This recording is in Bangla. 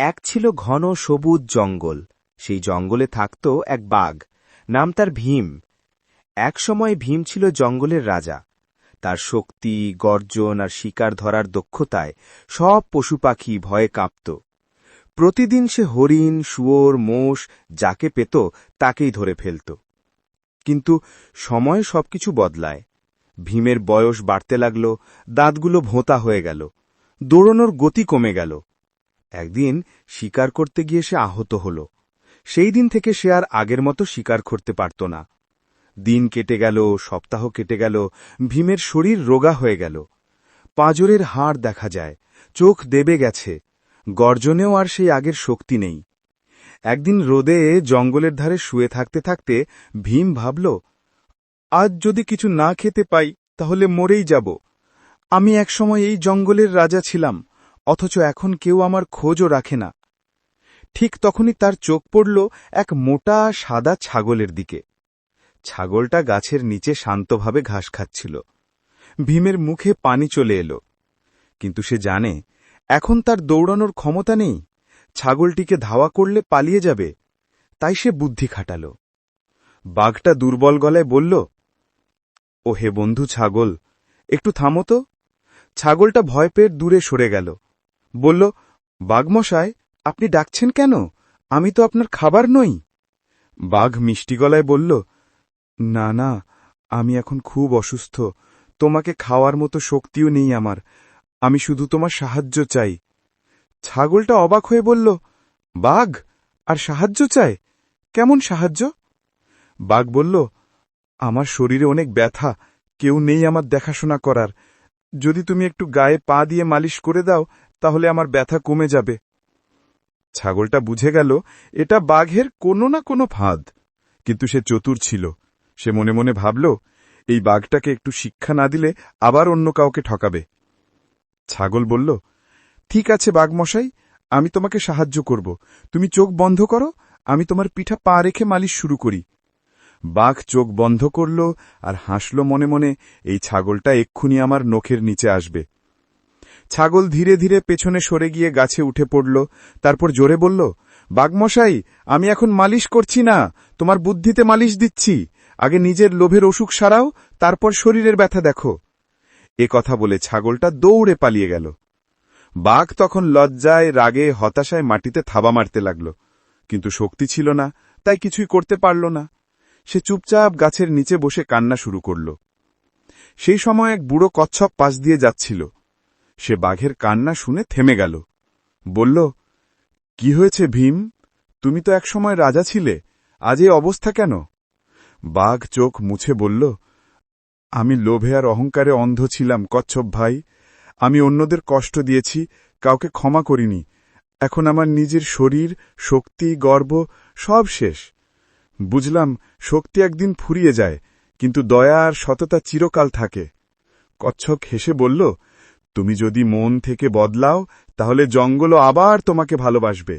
এক ছিল ঘন সবুজ জঙ্গল। সেই জঙ্গলে থাকত এক বাঘ, নাম তার ভীম। এক সময় ভীম ছিল জঙ্গলের রাজা। তার শক্তি, গর্জন আর শিকার ধরার দক্ষতায় সব পশু পাখি ভয়ে কাঁপত। প্রতিদিন সে হরিণ, শুয়োর, মোষ যাকে পেত তাকেই ধরে ফেলত। কিন্তু সময় সবকিছু বদলায়। ভীমের বয়স বাড়তে লাগল, দাঁতগুলো ভোঁতা হয়ে গেল, দৌড়ানোর গতি কমে গেল। একদিন শিকার করতে গিয়ে সে আহত হল। সেই দিন থেকে সে আর আগের মতো শিকার করতে পারত না। দিন কেটে গেল, সপ্তাহ কেটে গেল, ভীমের শরীর রোগা হয়ে গেল। পাঁজরের হাড় দেখা যায়, চোখ দেবে গেছে, গর্জনেও আর সেই আগের শক্তি নেই। একদিন রোদে জঙ্গলের ধারে শুয়ে থাকতে থাকতে ভীম ভাবল, আজ যদি কিছু না খেতে পাই তাহলে মরেই যাব। আমি একসময় এই জঙ্গলের রাজা ছিলাম, অথচ এখন কেউ আমার খোঁজও রাখে না। ঠিক তখনই তার চোখ পড়ল এক মোটা সাদা ছাগলের দিকে। ছাগলটা গাছের নিচে শান্তভাবে ঘাস খাচ্ছিল। ভীমের মুখে পানি চলে এলো, কিন্তু সে জানে এখন তার দৌড়ানোর ক্ষমতা নেই। ছাগলটিকে ধাওয়া করলে পালিয়ে যাবে, তাই সে বুদ্ধি খাটাল। বাঘটা দুর্বল গলায় বলল, ও হে বন্ধু ছাগল, একটু থামো তো। ছাগলটা ভয় পেয়ে দূরে সরে গেল, বলল, বাঘমশাই, আপনি ডাকছেন কেন? আমি তো আপনার খাবার নই। বাঘ মিষ্টি গলায় বলল, না না, আমি এখন খুব অসুস্থ, তোমাকে খাওয়ার মতো শক্তিও নেই আমার, আমি শুধু তোমার সাহায্য চাই। ছাগলটা অবাক হয়ে বলল, বাঘ, আর সাহায্য চায়? কেমন সাহায্য? বাঘ বলল, আমার শরীরে অনেক ব্যথা, কেউ নেই আমার দেখাশোনা করার। যদি তুমি একটু গায়ে পা দিয়ে মালিশ করে দাও তাহলে আমার ব্যথা কমে যাবে। ছাগলটা বুঝে গেল এটা বাঘের কোনো না কোনো ফাঁদ, কিন্তু সে চতুর ছিল। সে মনে মনে ভাবল, এই বাঘটাকে একটু শিক্ষা না দিলে আবার অন্য কাউকে ঠকাবে। ছাগল বলল, ঠিক আছে বাঘমশাই, আমি তোমাকে সাহায্য করব। তুমি চোখ বন্ধ করো, আমি তোমার পিঠা পা রেখে মালিশ শুরু করি। বাঘ চোখ বন্ধ করল আর হাসল মনে মনে, এই ছাগলটা এক্ষুনি আমার নখের নিচে আসবে। ছাগল ধীরে ধীরে পেছনে সরে গিয়ে গাছে উঠে পড়ল, তারপর জোরে বলল, বাঘমশাই, আমি এখন মালিশ করছি না, তোমার বুদ্ধিতে মালিশ দিচ্ছি। আগে নিজের লোভের অসুখ সারাও, তারপর শরীরের ব্যথা দেখো। এ কথা বলে ছাগলটা দৌড়ে পালিয়ে গেল। বাঘ তখন লজ্জায়, রাগে, হতাশায় মাটিতে থাবা মারতে লাগল, কিন্তু শক্তি ছিল না, তাই কিছুই করতে পারল না। সে চুপচাপ গাছের নিচে বসে কান্না শুরু করল। সেই সময় এক বুড়ো কচ্ছপ পাশ দিয়ে যাচ্ছিল। সে বাঘের কান্না শুনে থেমে গেল, বলল, কি হয়েছে ভীম? তুমি তো একসময় রাজা ছিলে, আজ এই অবস্থা কেন? বাঘ চোখ মুছে বলল, আমি লোভে আর অহংকারে অন্ধ ছিলাম কচ্ছপ ভাই। আমি অন্যদের কষ্ট দিয়েছি, কাউকে ক্ষমা করিনি। এখন আমার নিজের শরীর, শক্তি, গর্ব সব শেষ। বুঝলাম শক্তি একদিন ফুরিয়ে যায়, কিন্তু দয়া আর সততা চিরকাল থাকে। কচ্ছপ হেসে বলল, তুমি যদি মন থেকে বদলাও তাহলে জঙ্গলও আবার তোমাকে ভালোবাসবে।